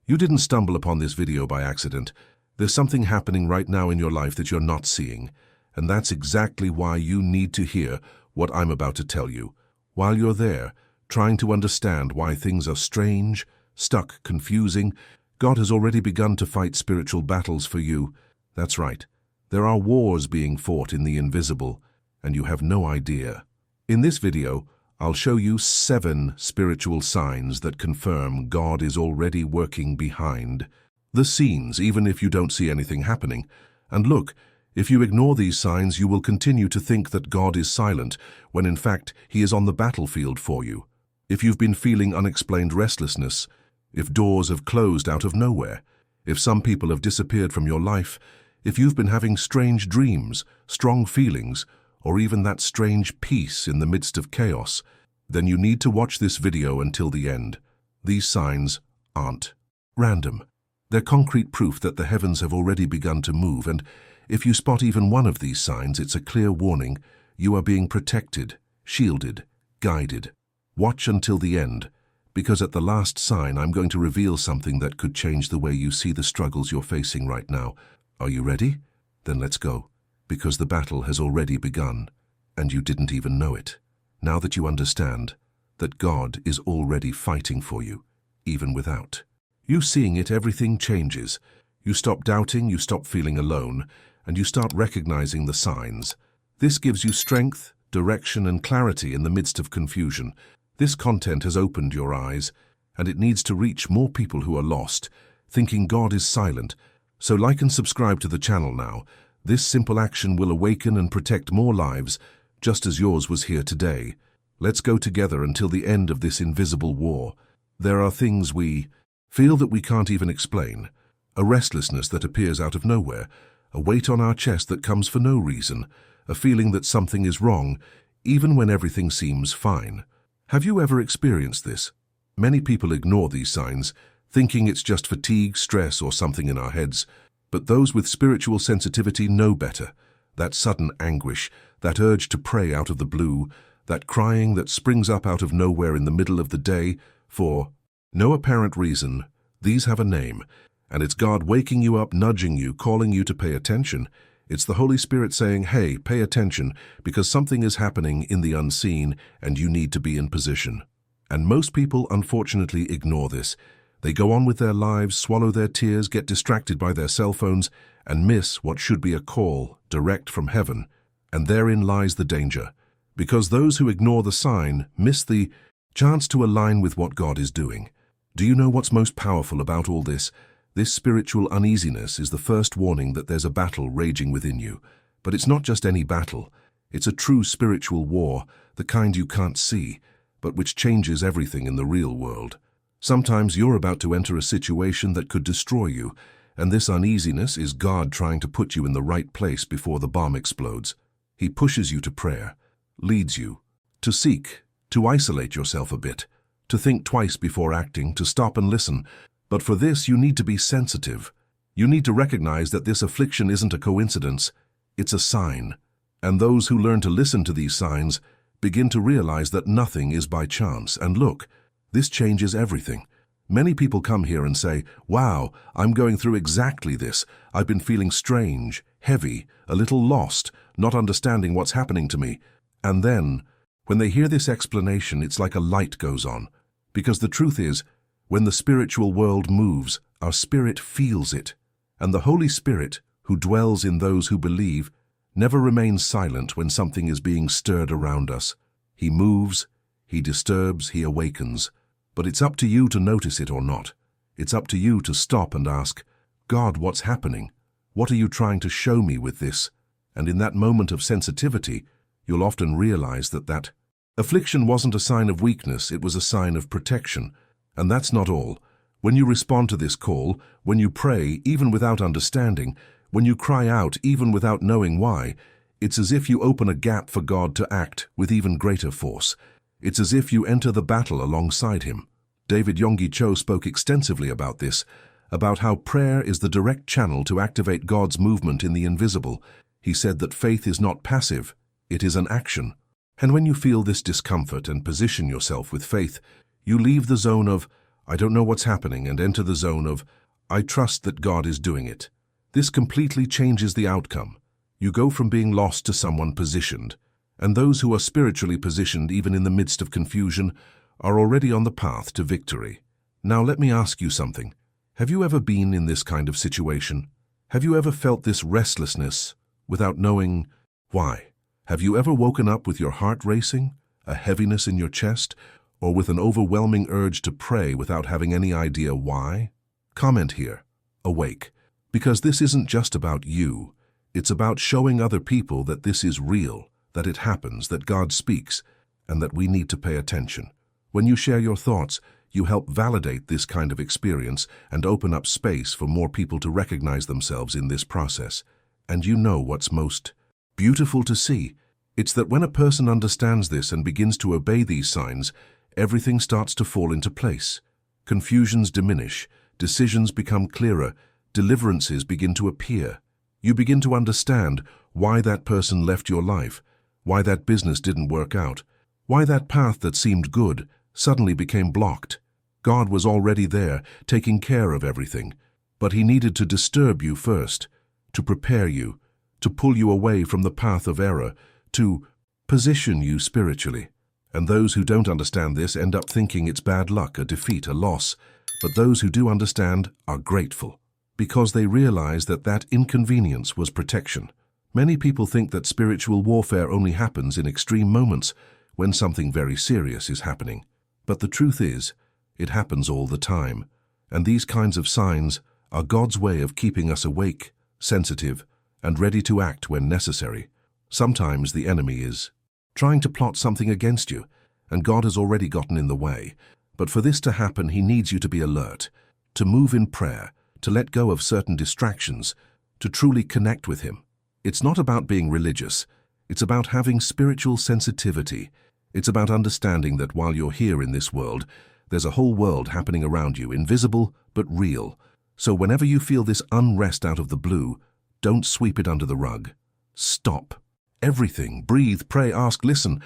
You didn't stumble upon this video by accident. There's something happening right now in your life that you're not seeing, and that's exactly why you need to hear what I'm about to tell you. While you're there, trying to understand why things are strange, stuck, confusing, God has already begun to fight spiritual battles for you. That's right. There are wars being fought in the invisible, and you have no idea. In this video, I'll show you 7 spiritual signs that confirm God is already working behind the scenes, even if you don't see anything happening. And look, if you ignore these signs, you will continue to think that God is silent, when in fact He is on the battlefield for you. If you've been feeling unexplained restlessness, if doors have closed out of nowhere, if some people have disappeared from your life, if you've been having strange dreams, strong feelings, or even that strange peace in the midst of chaos, then you need to watch this video until the end. These signs aren't random. They're concrete proof that the heavens have already begun to move, and if you spot even one of these signs, it's a clear warning. You are being protected, shielded, guided. Watch until the end, because at the last sign, I'm going to reveal something that could change the way you see the struggles you're facing right now. Are you ready? Then let's go, because the battle has already begun, and you didn't even know it. Now that you understand that God is already fighting for you, even without you seeing it, everything changes. You stop doubting, you stop feeling alone, and you start recognizing the signs. This gives you strength, direction, and clarity in the midst of confusion. This content has opened your eyes, and it needs to reach more people who are lost, thinking God is silent. So like and subscribe to the channel now. This simple action will awaken and protect more lives, just as yours was here today. Let's go together until the end of this invisible war. There are things we feel that we can't even explain. A restlessness that appears out of nowhere, a weight on our chest that comes for no reason, a feeling that something is wrong, even when everything seems fine. Have you ever experienced this? Many people ignore these signs, thinking it's just fatigue, stress, or something in our heads. But those with spiritual sensitivity know better. That sudden anguish, that urge to pray out of the blue, that crying that springs up out of nowhere in the middle of the day, for no apparent reason, these have a name. And it's God waking you up, nudging you, calling you to pay attention. It's the Holy Spirit saying, hey, pay attention, because something is happening in the unseen and you need to be in position. And most people, unfortunately, ignore this. They go on with their lives, swallow their tears, get distracted by their cell phones, and miss what should be a call direct from heaven. And therein lies the danger, because those who ignore the sign miss the chance to align with what God is doing. Do you know what's most powerful about all this? This spiritual uneasiness is the first warning that there's a battle raging within you. But it's not just any battle. It's a true spiritual war, the kind you can't see, but which changes everything in the real world. Sometimes you're about to enter a situation that could destroy you, and this uneasiness is God trying to put you in the right place before the bomb explodes. He pushes you to prayer, leads you to seek, to isolate yourself a bit, to think twice before acting, to stop and listen. But for this, you need to be sensitive. You need to recognize that this affliction isn't a coincidence, it's a sign. And those who learn to listen to these signs begin to realize that nothing is by chance. And look, this changes everything. Many people come here and say, wow, I'm going through exactly this. I've been feeling strange, heavy, a little lost, not understanding what's happening to me. And then, when they hear this explanation, it's like a light goes on. Because the truth is, when the spiritual world moves, our spirit feels it. And the Holy Spirit, who dwells in those who believe, never remains silent when something is being stirred around us. He moves, He disturbs, He awakens. But it's up to you to notice it or not. It's up to you to stop and ask, God, what's happening? What are you trying to show me with this? And in that moment of sensitivity, you'll often realize that affliction wasn't a sign of weakness, it was a sign of protection. And that's not all. When you respond to this call, when you pray, even without understanding, when you cry out, even without knowing why, it's as if you open a gap for God to act with even greater force. It's as if you enter the battle alongside Him. David Yonggi Cho spoke extensively about this, about how prayer is the direct channel to activate God's movement in the invisible. He said that faith is not passive, it is an action. And when you feel this discomfort and position yourself with faith, you leave the zone of, I don't know what's happening, and enter the zone of, I trust that God is doing it. This completely changes the outcome. You go from being lost to someone positioned, and those who are spiritually positioned, even in the midst of confusion, are already on the path to victory. Now let me ask you something. Have you ever been in this kind of situation? Have you ever felt this restlessness without knowing why? Have you ever woken up with your heart racing, a heaviness in your chest, or with an overwhelming urge to pray without having any idea why? Comment here, awake, because this isn't just about you. It's about showing other people that this is real, that it happens, that God speaks, and that we need to pay attention. When you share your thoughts, you help validate this kind of experience and open up space for more people to recognize themselves in this process. And you know what's most beautiful to see? It's that when a person understands this and begins to obey these signs, everything starts to fall into place. Confusions diminish, decisions become clearer, deliverances begin to appear. You begin to understand why that person left your life, why that business didn't work out, why that path that seemed good suddenly became blocked. God was already there, taking care of everything, but He needed to disturb you first, to prepare you, to pull you away from the path of error, to position you spiritually. And those who don't understand this end up thinking it's bad luck, a defeat, a loss. But those who do understand are grateful, because they realize that that inconvenience was protection. Many people think that spiritual warfare only happens in extreme moments, when something very serious is happening. But the truth is, it happens all the time. And these kinds of signs are God's way of keeping us awake, sensitive, and ready to act when necessary. Sometimes the enemy is trying to plot something against you, and God has already gotten in the way. But for this to happen, He needs you to be alert, to move in prayer, to let go of certain distractions, to truly connect with Him. It's not about being religious. It's about having spiritual sensitivity. It's about understanding that while you're here in this world, there's a whole world happening around you, invisible but real. So whenever you feel this unrest out of the blue, don't sweep it under the rug. Stop everything, breathe, pray, ask, listen,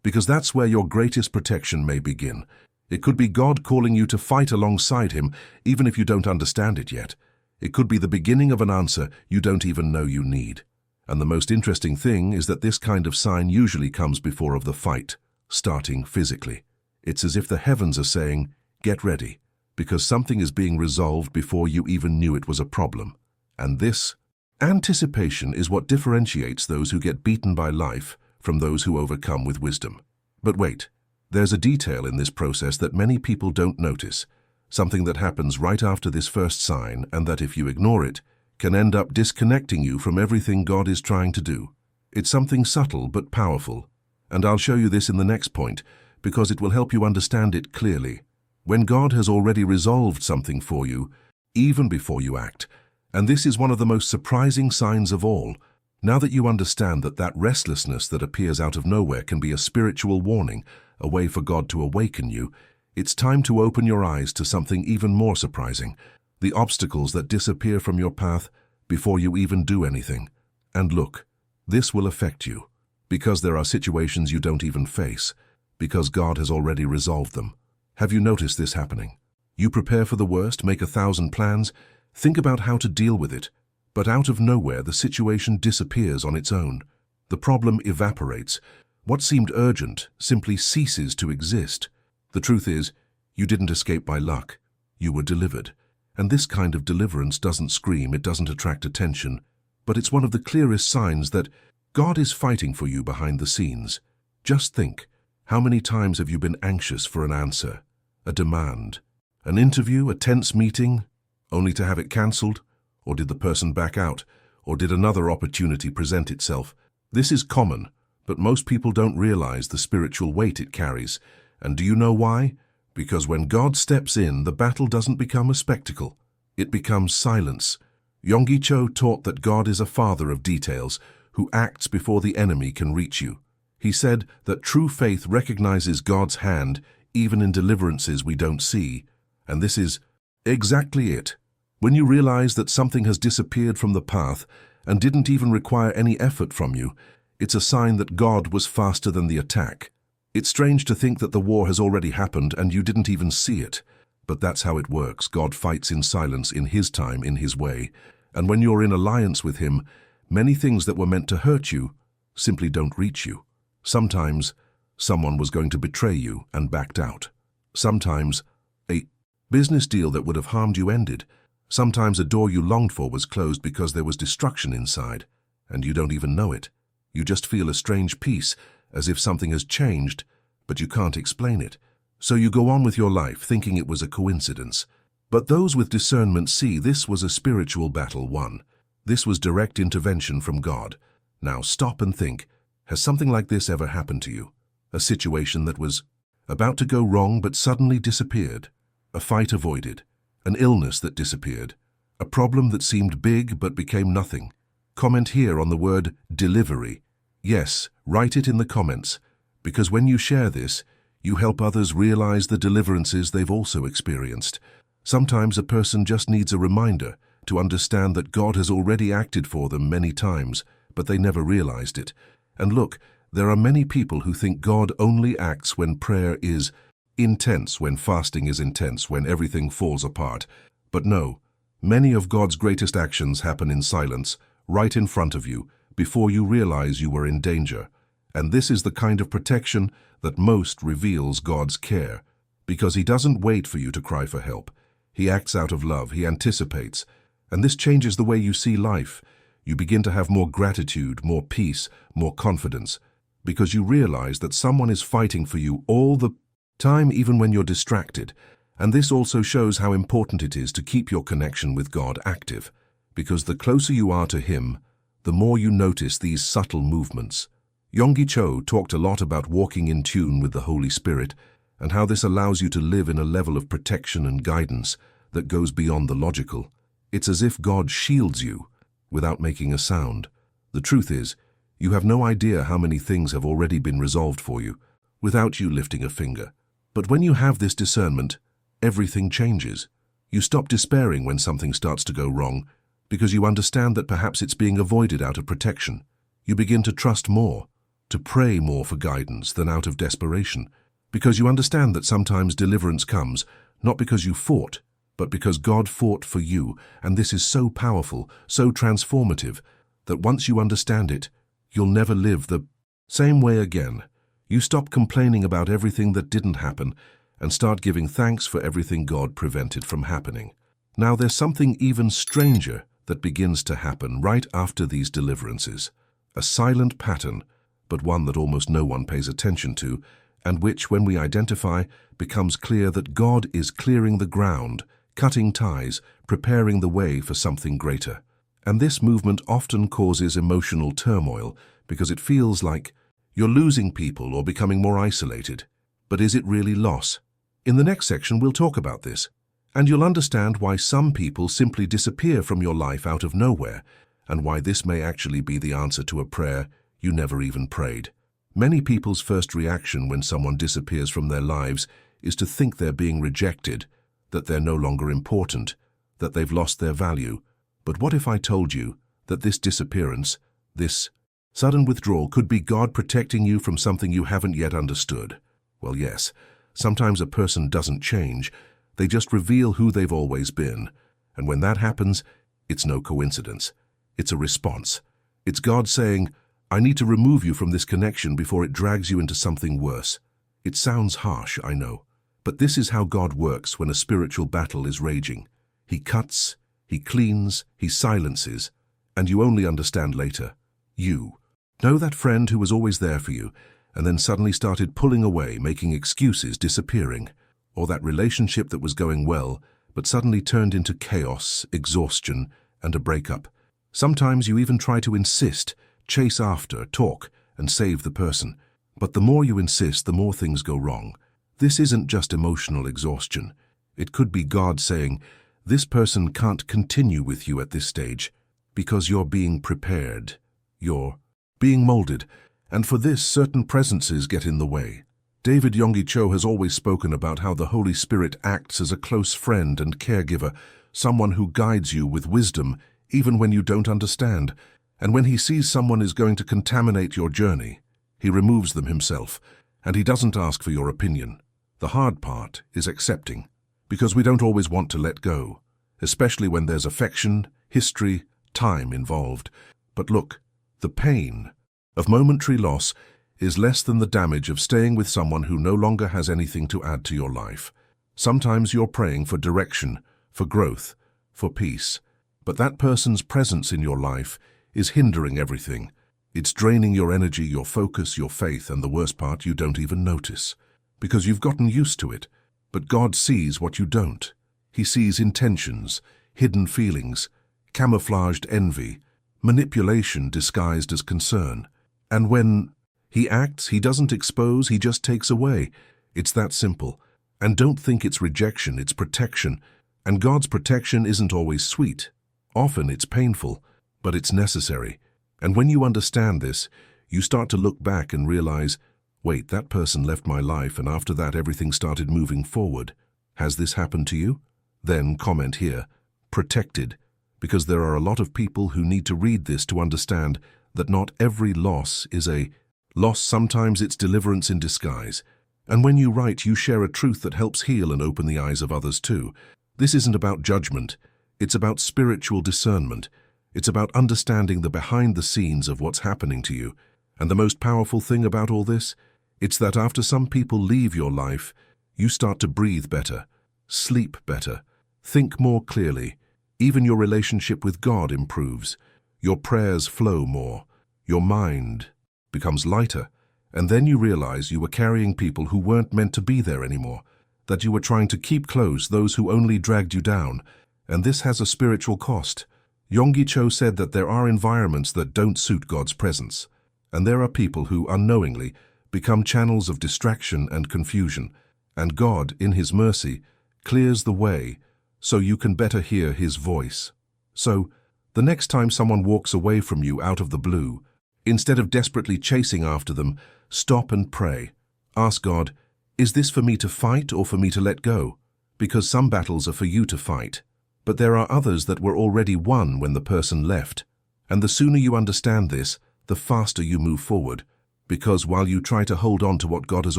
because that's where your greatest protection may begin. It could be God calling you to fight alongside Him, even if you don't understand it yet. It could be the beginning of an answer you don't even know you need. And the most interesting thing is that this kind of sign usually comes before of the fight, starting physically. It's as if the heavens are saying, get ready, because something is being resolved before you even knew it was a problem. And this anticipation is what differentiates those who get beaten by life from those who overcome with wisdom. But wait, there's a detail in this process that many people don't notice, something that happens right after this first sign, and that if you ignore it, can end up disconnecting you from everything God is trying to do. It's something subtle but powerful, and I'll show you this in the next point, because it will help you understand it clearly. When God has already resolved something for you, even before you act, and this is one of the most surprising signs of all, now that you understand that that restlessness that appears out of nowhere can be a spiritual warning, a way for God to awaken you, it's time to open your eyes to something even more surprising, the obstacles that disappear from your path before you even do anything. And look, this will affect you, because there are situations you don't even face, because God has already resolved them. Have you noticed this happening? You prepare for the worst, make 1,000 plans, think about how to deal with it, but out of nowhere the situation disappears on its own. The problem evaporates. What seemed urgent simply ceases to exist. The truth is, you didn't escape by luck. You were delivered. And this kind of deliverance doesn't scream, it doesn't attract attention, but it's one of the clearest signs that God is fighting for you behind the scenes. Just think, how many times have you been anxious for an answer, a demand, an interview, a tense meeting, only to have it cancelled? Or did the person back out? Or did another opportunity present itself? This is common, but most people don't realize the spiritual weight it carries. And do you know why? Because when God steps in, the battle doesn't become a spectacle. It becomes silence. Yonggi Cho taught that God is a father of details, who acts before the enemy can reach you. He said that true faith recognizes God's hand even in deliverances we don't see. And this is exactly it. When you realize that something has disappeared from the path and didn't even require any effort from you, it's a sign that God was faster than the attack. It's strange to think that the war has already happened and you didn't even see it. But that's how it works. God fights in silence, in His time, in His way. And when you're in alliance with Him, many things that were meant to hurt you simply don't reach you. Sometimes someone was going to betray you and backed out. Sometimes a business deal that would have harmed you ended. Sometimes a door you longed for was closed because there was destruction inside, and you don't even know it. You just feel a strange peace, as if something has changed, but you can't explain it. So you go on with your life thinking it was a coincidence. But those with discernment see this was a spiritual battle won. This was direct intervention from God. Now stop and think, has something like this ever happened to you? A situation that was about to go wrong but suddenly disappeared. A fight avoided. An illness that disappeared. A problem that seemed big but became nothing. Comment here on the word delivery. Yes, write it in the comments, because when you share this, you help others realize the deliverances they've also experienced. Sometimes a person just needs a reminder to understand that God has already acted for them many times, but they never realized it. And look, there are many people who think God only acts when prayer is intense, when fasting is intense, when everything falls apart. But no, many of God's greatest actions happen in silence, right in front of you, before you realize you were in danger. And this is the kind of protection that most reveals God's care, because He doesn't wait for you to cry for help. He acts out of love. He anticipates. And this changes the way you see life. You begin to have more gratitude, more peace, more confidence, because you realize that someone is fighting for you all the time, even when you're distracted. And this also shows how important it is to keep your connection with God active, because the closer you are to Him, the more you notice these subtle movements. Yonggi Cho talked a lot about walking in tune with the Holy Spirit and how this allows you to live in a level of protection and guidance that goes beyond the logical. It's as if God shields you without making a sound. The truth is, you have no idea how many things have already been resolved for you without you lifting a finger. But when you have this discernment, everything changes. You stop despairing when something starts to go wrong because you understand that perhaps it's being avoided out of protection. You begin to trust more, to pray more for guidance than out of desperation, because you understand that sometimes deliverance comes not because you fought, but because God fought for you, and this is so powerful, so transformative, that once you understand it, you'll never live the same way again. You stop complaining about everything that didn't happen and start giving thanks for everything God prevented from happening. Now there's something even stranger that begins to happen right after these deliverances. A silent pattern, but one that almost no one pays attention to, and which, when we identify, becomes clear that God is clearing the ground, cutting ties, preparing the way for something greater. And this movement often causes emotional turmoil because it feels like you're losing people or becoming more isolated. But is it really loss? In the next section, we'll talk about this, and you'll understand why some people simply disappear from your life out of nowhere, and why this may actually be the answer to a prayer you never even prayed. Many people's first reaction when someone disappears from their lives is to think they're being rejected, that they're no longer important, that they've lost their value. But what if I told you that this disappearance, this sudden withdrawal, could be God protecting you from something you haven't yet understood? Well, yes, sometimes a person doesn't change. They just reveal who they've always been. And when that happens, it's no coincidence. It's a response. It's God saying, I need to remove you from this connection before it drags you into something worse. It sounds harsh, I know, but this is how God works when a spiritual battle is raging. He cuts, He cleans, He silences, and you only understand later. You know that friend who was always there for you, and then suddenly started pulling away, making excuses, disappearing, or that relationship that was going well, but suddenly turned into chaos, exhaustion, and a breakup. Sometimes you even try to insist, chase after, talk, and save the person. But the more you insist, the more things go wrong. This isn't just emotional exhaustion. It could be God saying, this person can't continue with you at this stage because you're being prepared. You're being molded, and for this, certain presences get in the way. David Yonggi Cho has always spoken about how the Holy Spirit acts as a close friend and caregiver, someone who guides you with wisdom even when you don't understand. And when He sees someone is going to contaminate your journey, He removes them Himself, and He doesn't ask for your opinion. The hard part is accepting. because we don't always want to let go, especially when there's affection, history, time involved. But look, the pain of momentary loss is less than the damage of staying with someone who no longer has anything to add to your life. Sometimes you're praying for direction, for growth, for peace, but that person's presence in your life is hindering everything. It's draining your energy, your focus, your faith, and the worst part, you don't even notice, because you've gotten used to it. But God sees what you don't. He sees intentions, hidden feelings, camouflaged envy, manipulation disguised as concern. And when He acts, He doesn't expose, He just takes away. It's that simple. And don't think it's rejection, it's protection. And God's protection isn't always sweet. Often it's painful, but it's necessary. And when you understand this, you start to look back and realize, wait, that person left my life, and after that everything started moving forward. Has this happened to you? Then comment here, protected, because there are a lot of people who need to read this to understand that not every loss is a loss. Sometimes it's deliverance in disguise. And when you write, you share a truth that helps heal and open the eyes of others too. This isn't about judgment. It's about spiritual discernment. It's about understanding the behind the scenes of what's happening to you. And the most powerful thing about all this, it's that after some people leave your life, you start to breathe better, sleep better, think more clearly. Even your relationship with God improves. Your prayers flow more. Your mind becomes lighter. And then you realize you were carrying people who weren't meant to be there anymore, that you were trying to keep close those who only dragged you down. And this has a spiritual cost. Yonggi Cho said that there are environments that don't suit God's presence, and there are people who unknowingly become channels of distraction and confusion, and God, in His mercy, clears the way so you can better hear His voice. So, the next time someone walks away from you out of the blue, instead of desperately chasing after them, stop and pray. Ask God, is this for me to fight or for me to let go? Because some battles are for you to fight. But there are others that were already won when the person left. And the sooner you understand this, the faster you move forward. Because while you try to hold on to what God has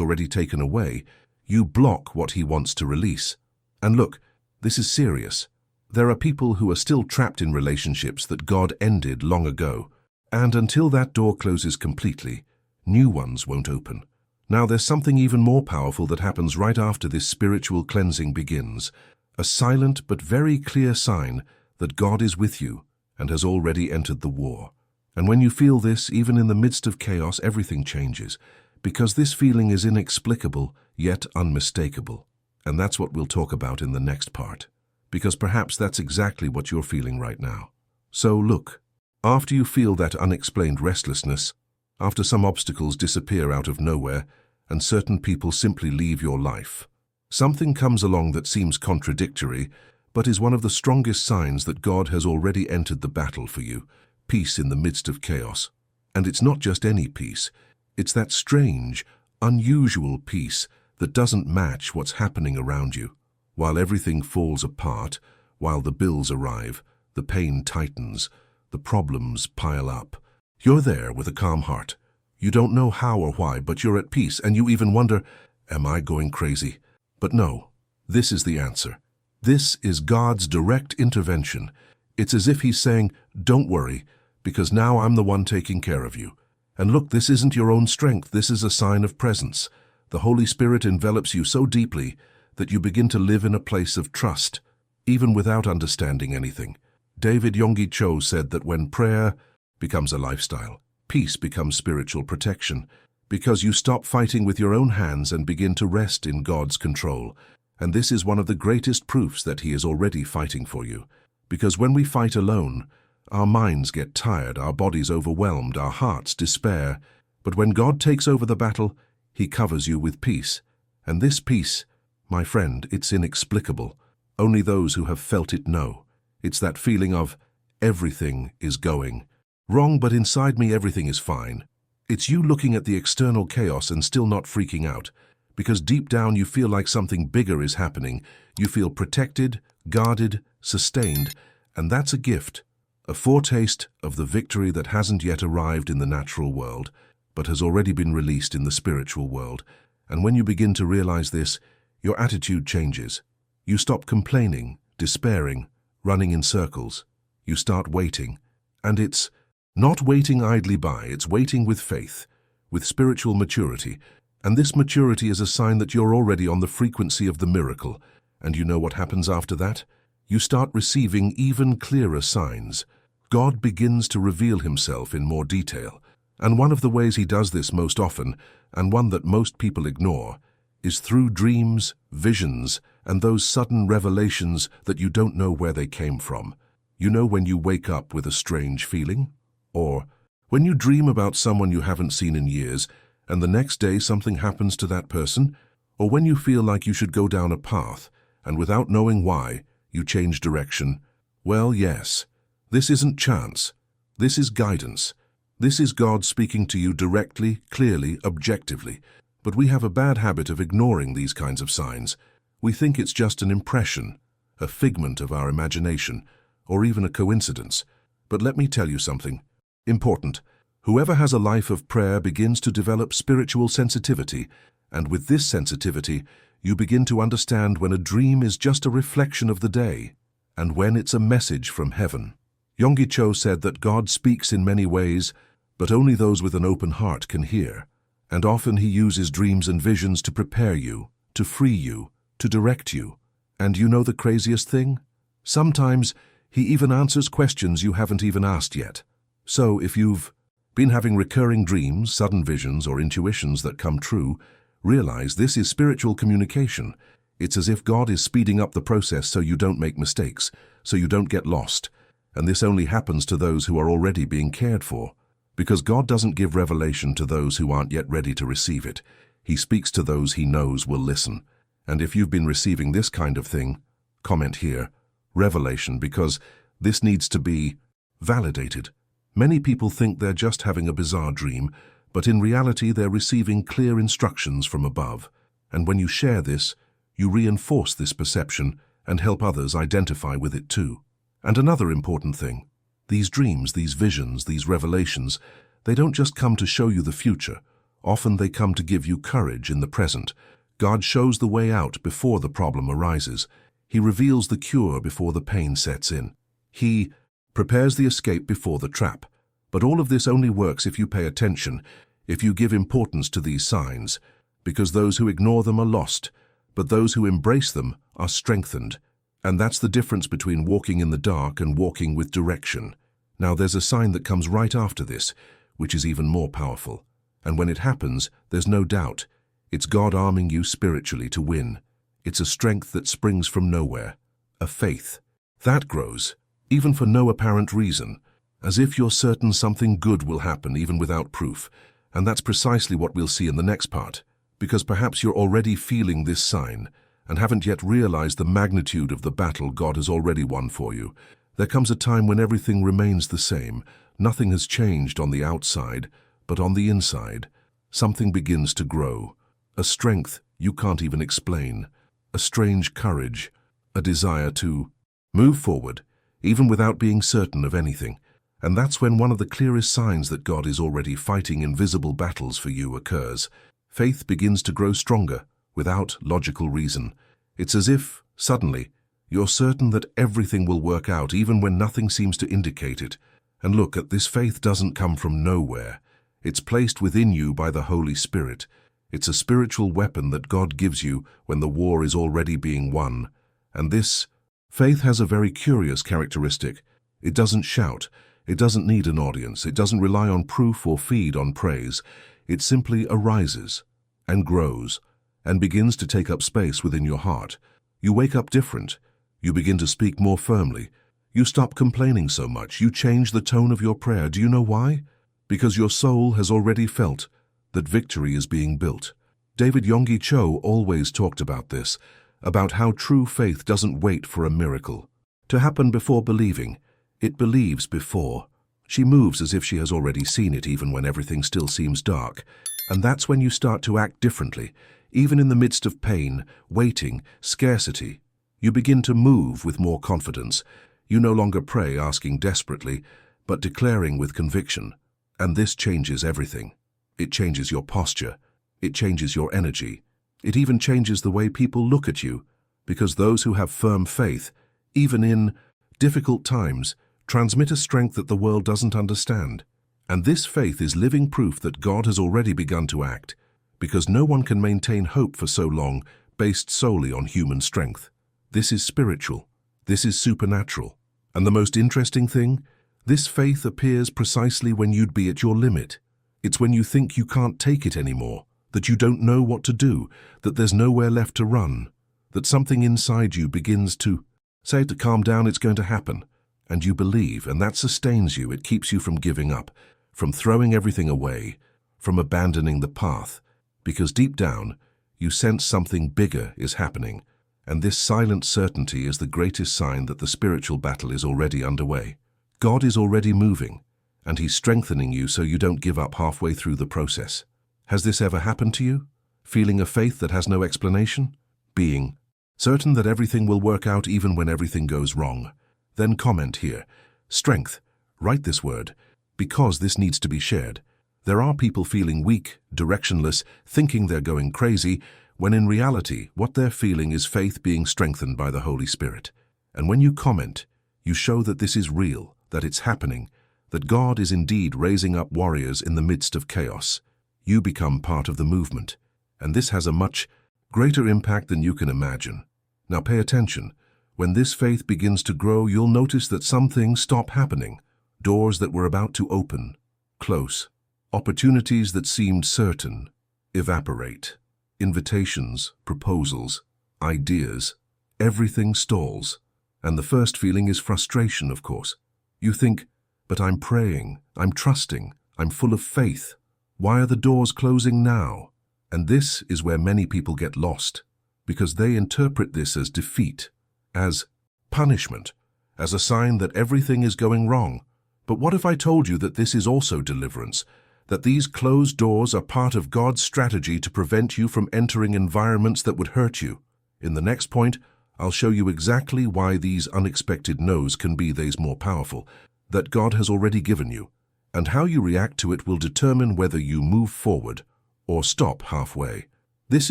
already taken away, you block what He wants to release. And look, this is serious. There are people who are still trapped in relationships that God ended long ago. And until that door closes completely, new ones won't open. Now there's something even more powerful that happens right after this spiritual cleansing begins. A silent but very clear sign that God is with you and has already entered the war. And when you feel this, even in the midst of chaos, everything changes, because this feeling is inexplicable yet unmistakable. And that's what we'll talk about in the next part, because perhaps that's exactly what you're feeling right now. So look, after you feel that unexplained restlessness, after some obstacles disappear out of nowhere and certain people simply leave your life, something comes along that seems contradictory, but is one of the strongest signs that God has already entered the battle for you, peace in the midst of chaos. And it's not just any peace, it's that strange, unusual peace that doesn't match what's happening around you. While everything falls apart, while the bills arrive, the pain tightens, the problems pile up, you're there with a calm heart. You don't know how or why, but you're at peace, and you even wonder, am I going crazy? But no, this is the answer. This is God's direct intervention. It's as if He's saying, don't worry, because now I'm the one taking care of you. And look, this isn't your own strength, this is a sign of presence. The Holy Spirit envelops you so deeply that you begin to live in a place of trust, even without understanding anything. David Yonggi Cho said that when prayer becomes a lifestyle, peace becomes spiritual protection, because you stop fighting with your own hands and begin to rest in God's control. And this is one of the greatest proofs that He is already fighting for you. Because when we fight alone, our minds get tired, our bodies overwhelmed, our hearts despair. But when God takes over the battle, He covers you with peace. And this peace, my friend, it's inexplicable. Only those who have felt it know. It's that feeling of, everything is going wrong, but inside me everything is fine. It's you looking at the external chaos and still not freaking out, because deep down you feel like something bigger is happening. You feel protected, guarded, sustained, and that's a gift, a foretaste of the victory that hasn't yet arrived in the natural world, but has already been released in the spiritual world. And when you begin to realize this, your attitude changes. You stop complaining, despairing, running in circles. You start waiting. And it's not waiting idly by, it's waiting with faith, with spiritual maturity. And this maturity is a sign that you're already on the frequency of the miracle. And you know what happens after that? You start receiving even clearer signs. God begins to reveal himself in more detail. And one of the ways he does this most often, and one that most people ignore, is through dreams, visions, and those sudden revelations that you don't know where they came from. You know when you wake up with a strange feeling? Or when you dream about someone you haven't seen in years, and the next day something happens to that person? Or when you feel like you should go down a path, and without knowing why, you change direction? Well, yes. This isn't chance. This is guidance. This is God speaking to you directly, clearly, objectively. But we have a bad habit of ignoring these kinds of signs. We think it's just an impression, a figment of our imagination, or even a coincidence. But let me tell you something important. Whoever has a life of prayer begins to develop spiritual sensitivity, and with this sensitivity, you begin to understand when a dream is just a reflection of the day, and when it's a message from heaven. Yonggi Cho said that God speaks in many ways, but only those with an open heart can hear. And often he uses dreams and visions to prepare you, to free you, to direct you. And you know the craziest thing? Sometimes he even answers questions you haven't even asked yet. So if you've been having recurring dreams, sudden visions, or intuitions that come true, realize this is spiritual communication. It's as if God is speeding up the process so you don't make mistakes, so you don't get lost. And this only happens to those who are already being cared for. Because God doesn't give revelation to those who aren't yet ready to receive it. He speaks to those he knows will listen. And if you've been receiving this kind of thing, comment here, revelation, because this needs to be validated. Many people think they're just having a bizarre dream, but in reality they're receiving clear instructions from above. And when you share this, you reinforce this perception and help others identify with it too. And another important thing, these dreams, these visions, these revelations, they don't just come to show you the future. Often they come to give you courage in the present. God shows the way out before the problem arises. He reveals the cure before the pain sets in. He prepares the escape before the trap. But all of this only works if you pay attention, if you give importance to these signs, because those who ignore them are lost, but those who embrace them are strengthened. And that's the difference between walking in the dark and walking with direction. Now there's a sign that comes right after this, which is even more powerful. And when it happens, there's no doubt. It's God arming you spiritually to win. It's a strength that springs from nowhere, a faith. That grows, even for no apparent reason, as if you're certain something good will happen even without proof. And that's precisely what we'll see in the next part, because perhaps you're already feeling this sign and haven't yet realized the magnitude of the battle God has already won for you. There comes a time when everything remains the same. Nothing has changed on the outside, but on the inside, something begins to grow. A strength you can't even explain, a strange courage, a desire to move forward, even without being certain of anything. And that's when one of the clearest signs that God is already fighting invisible battles for you occurs. Faith begins to grow stronger, without logical reason. It's as if, suddenly, you're certain that everything will work out even when nothing seems to indicate it. And look, this faith doesn't come from nowhere. It's placed within you by the Holy Spirit. It's a spiritual weapon that God gives you when the war is already being won. And this faith has a very curious characteristic. It doesn't shout. It doesn't need an audience. It doesn't rely on proof or feed on praise. It simply arises and grows and begins to take up space within your heart. You wake up different. You begin to speak more firmly. You stop complaining so much. You change the tone of your prayer. Do you know why? Because your soul has already felt that victory is being built. David Yonggi Cho always talked about this, about how true faith doesn't wait for a miracle to happen before believing. It believes before. She moves as if she has already seen it, even when everything still seems dark. And that's when you start to act differently. Even in the midst of pain, waiting, scarcity, you begin to move with more confidence. You no longer pray asking desperately, but declaring with conviction. And this changes everything. It changes your posture. It changes your energy. It even changes the way people look at you. Because those who have firm faith, even in difficult times, transmit a strength that the world doesn't understand. And this faith is living proof that God has already begun to act, because no one can maintain hope for so long based solely on human strength. This is spiritual. This is supernatural. And the most interesting thing? This faith appears precisely when you'd be at your limit. It's when you think you can't take it anymore, that you don't know what to do, that there's nowhere left to run, that something inside you begins to say to calm down, it's going to happen. And you believe, and that sustains you. It keeps you from giving up, from throwing everything away, from abandoning the path, because deep down, you sense something bigger is happening, and this silent certainty is the greatest sign that the spiritual battle is already underway. God is already moving, and He's strengthening you so you don't give up halfway through the process. Has this ever happened to you? Feeling a faith that has no explanation? Being certain that everything will work out even when everything goes wrong? Then comment here. Strength. Write this word, because this needs to be shared. There are people feeling weak, directionless, thinking they're going crazy, when in reality, what they're feeling is faith being strengthened by the Holy Spirit. And when you comment, you show that this is real, that it's happening, that God is indeed raising up warriors in the midst of chaos. You become part of the movement, and this has a much greater impact than you can imagine. Now pay attention. When this faith begins to grow, you'll notice that some things stop happening. Doors that were about to open, close. Opportunities that seemed certain, evaporate. Invitations, proposals, ideas, everything stalls. And the first feeling is frustration, of course. You think, but I'm praying, I'm trusting, I'm full of faith. Why are the doors closing now? And this is where many people get lost, because they interpret this as defeat, as punishment, as a sign that everything is going wrong. But what if I told you that this is also deliverance, that these closed doors are part of God's strategy to prevent you from entering environments that would hurt you? In the next point, I'll show you exactly why these unexpected no's can be these more powerful, that God has already given you, and how you react to it will determine whether you move forward or stop halfway. This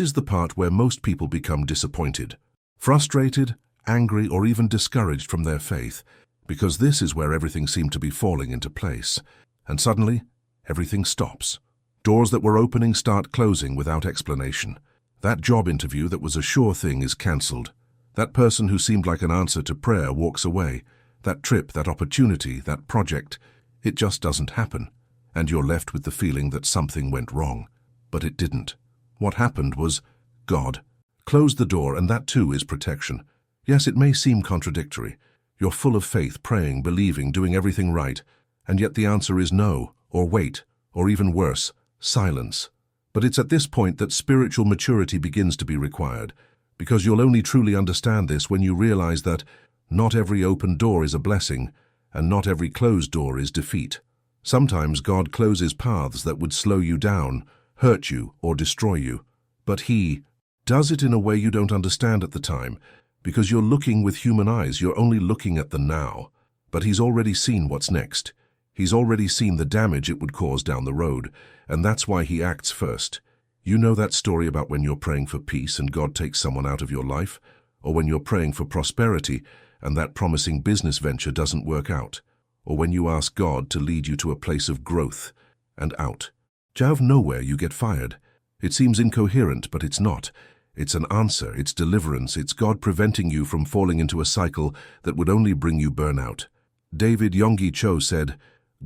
is the part where most people become disappointed, frustrated, angry, or even discouraged from their faith, because this is where everything seemed to be falling into place. And suddenly, everything stops. Doors that were opening start closing without explanation. That job interview that was a sure thing is cancelled. That person who seemed like an answer to prayer walks away. That trip, that opportunity, that project, it just doesn't happen. And you're left with the feeling that something went wrong. But it didn't. What happened was God closed the door, and that too is protection. Yes, it may seem contradictory. You're full of faith, praying, believing, doing everything right, and yet the answer is no, or wait, or even worse, silence. But it's at this point that spiritual maturity begins to be required, because you'll only truly understand this when you realize that not every open door is a blessing, and not every closed door is defeat. Sometimes God closes paths that would slow you down, hurt you, or destroy you. But He does it in a way you don't understand at the time, because you're looking with human eyes. You're only looking at the now. But He's already seen what's next. He's already seen the damage it would cause down the road, and that's why He acts first. You know that story about when you're praying for peace and God takes someone out of your life? Or when you're praying for prosperity and that promising business venture doesn't work out? Or when you ask God to lead you to a place of growth and out of nowhere you get fired? It seems incoherent, but it's not. It's an answer, it's deliverance, it's God preventing you from falling into a cycle that would only bring you burnout. David Yonggi Cho said,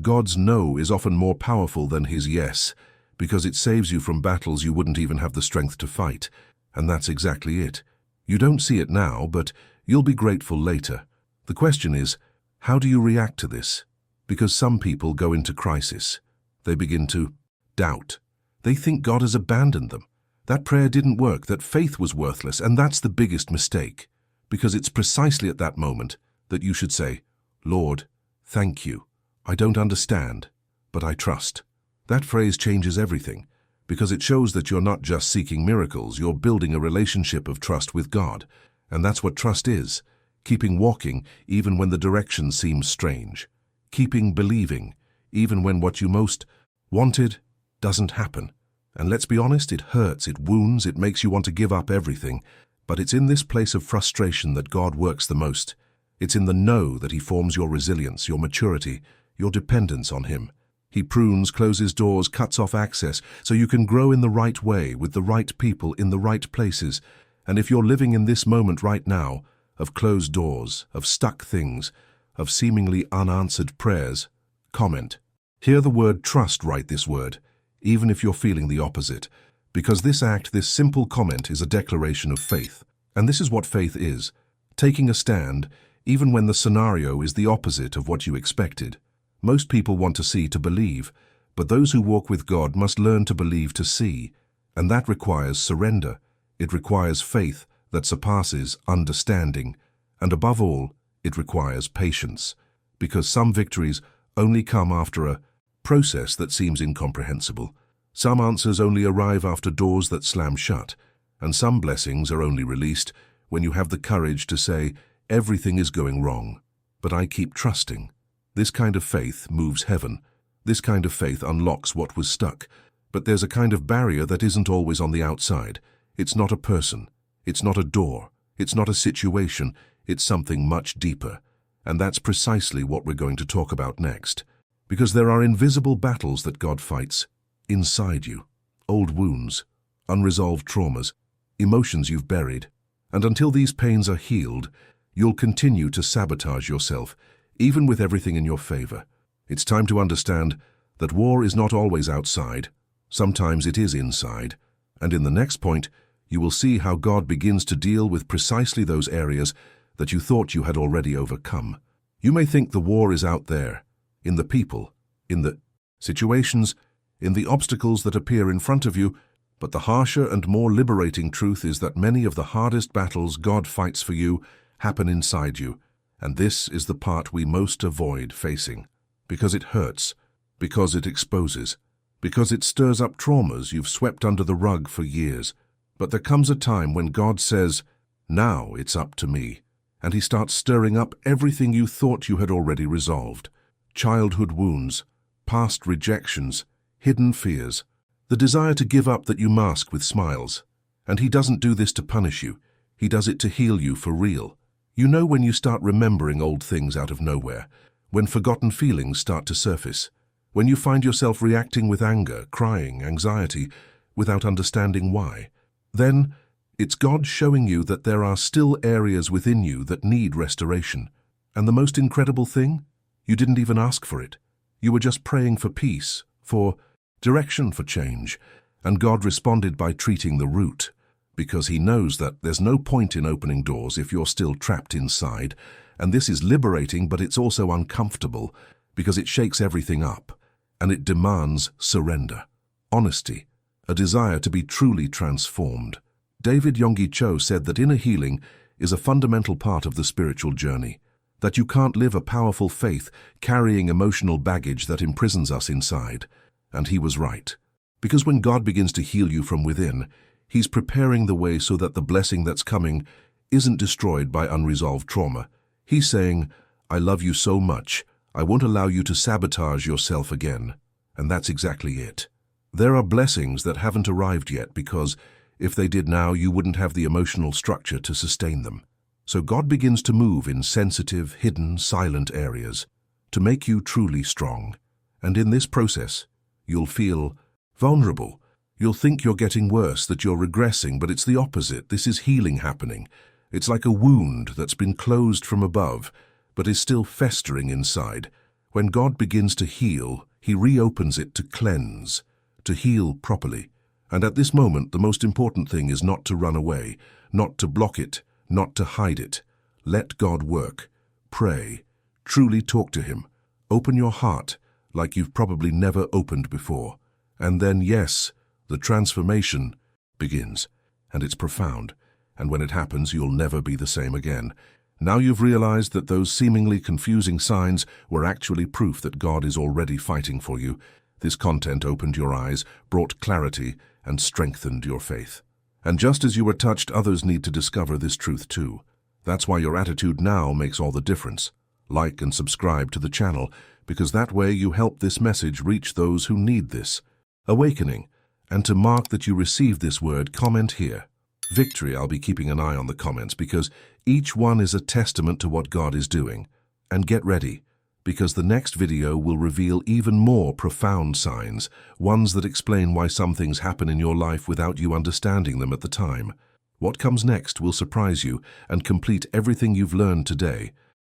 God's no is often more powerful than His yes, because it saves you from battles you wouldn't even have the strength to fight. And that's exactly it. You don't see it now, but you'll be grateful later. The question is, how do you react to this? Because some people go into crisis. They begin to doubt. They think God has abandoned them. That prayer didn't work, that faith was worthless, and that's the biggest mistake. Because it's precisely at that moment that you should say, Lord, thank you. I don't understand, but I trust. That phrase changes everything, because it shows that you're not just seeking miracles, you're building a relationship of trust with God. And that's what trust is, keeping walking even when the direction seems strange, keeping believing even when what you most wanted doesn't happen. And let's be honest, it hurts, it wounds, it makes you want to give up everything. But it's in this place of frustration that God works the most. It's in the no that he forms your resilience, your maturity, your dependence on him. He prunes, closes doors, cuts off access, so you can grow in the right way, with the right people, in the right places. And if you're living in this moment right now, of closed doors, of stuck things, of seemingly unanswered prayers, comment. Hear the word trust, write this word, even if you're feeling the opposite. Because this act, this simple comment, is a declaration of faith. And this is what faith is: taking a stand, even when the scenario is the opposite of what you expected. Most people want to see to believe, but those who walk with God must learn to believe to see. And that requires surrender. It requires faith that surpasses understanding. And above all, it requires patience. Because some victories only come after a process that seems incomprehensible. Some answers only arrive after doors that slam shut. And some blessings are only released when you have the courage to say, everything is going wrong, but I keep trusting. This kind of faith moves heaven. This kind of faith unlocks what was stuck. But there's a kind of barrier that isn't always on the outside. It's not a person. It's not a door. It's not a situation. It's something much deeper. And that's precisely what we're going to talk about next. Because there are invisible battles that God fights inside you. Old wounds, unresolved traumas, emotions you've buried. And until these pains are healed, you'll continue to sabotage yourself, even with everything in your favor. It's time to understand that war is not always outside. Sometimes it is inside. And in the next point, you will see how God begins to deal with precisely those areas that you thought you had already overcome. You may think the war is out there, in the people, in the situations, in the obstacles that appear in front of you, but the harsher and more liberating truth is that many of the hardest battles God fights for you happen inside you. And this is the part we most avoid facing, because it hurts, because it exposes, because it stirs up traumas you've swept under the rug for years. But there comes a time when God says, now it's up to me, and he starts stirring up everything you thought you had already resolved. Childhood wounds, past rejections, hidden fears, the desire to give up that you mask with smiles. And he doesn't do this to punish you. He does it to heal you for real. You know when you start remembering old things out of nowhere, when forgotten feelings start to surface, when you find yourself reacting with anger, crying, anxiety, without understanding why. Then, it's God showing you that there are still areas within you that need restoration. And the most incredible thing? You didn't even ask for it. You were just praying for peace, for direction, for change. And God responded by treating the root. Because he knows that there's no point in opening doors if you're still trapped inside. And this is liberating, but it's also uncomfortable, because it shakes everything up, and it demands surrender, honesty, a desire to be truly transformed. David Yonggi Cho said that inner healing is a fundamental part of the spiritual journey, that you can't live a powerful faith carrying emotional baggage that imprisons us inside. And he was right. Because when God begins to heal you from within, he's preparing the way so that the blessing that's coming isn't destroyed by unresolved trauma. He's saying, I love you so much, I won't allow you to sabotage yourself again. And that's exactly it. There are blessings that haven't arrived yet because if they did now, you wouldn't have the emotional structure to sustain them. So God begins to move in sensitive, hidden, silent areas to make you truly strong. And in this process, you'll feel vulnerable. You'll think you're getting worse, that you're regressing, but it's the opposite. This is healing happening. It's like a wound that's been closed from above, but is still festering inside. When God begins to heal, he reopens it to cleanse, to heal properly. And at this moment, the most important thing is not to run away, not to block it, not to hide it. Let God work. Pray. Truly talk to him. Open your heart like you've probably never opened before. And then, yes, the transformation begins, and it's profound, and when it happens, you'll never be the same again. Now you've realized that those seemingly confusing signs were actually proof that God is already fighting for you. This content opened your eyes, brought clarity, and strengthened your faith. And just as you were touched, others need to discover this truth too. That's why your attitude now makes all the difference. Like and subscribe to the channel, because that way you help this message reach those who need this awakening. And to mark that you received this word, comment here. Victory, I'll be keeping an eye on the comments because each one is a testament to what God is doing. And get ready, because the next video will reveal even more profound signs, ones that explain why some things happen in your life without you understanding them at the time. What comes next will surprise you and complete everything you've learned today.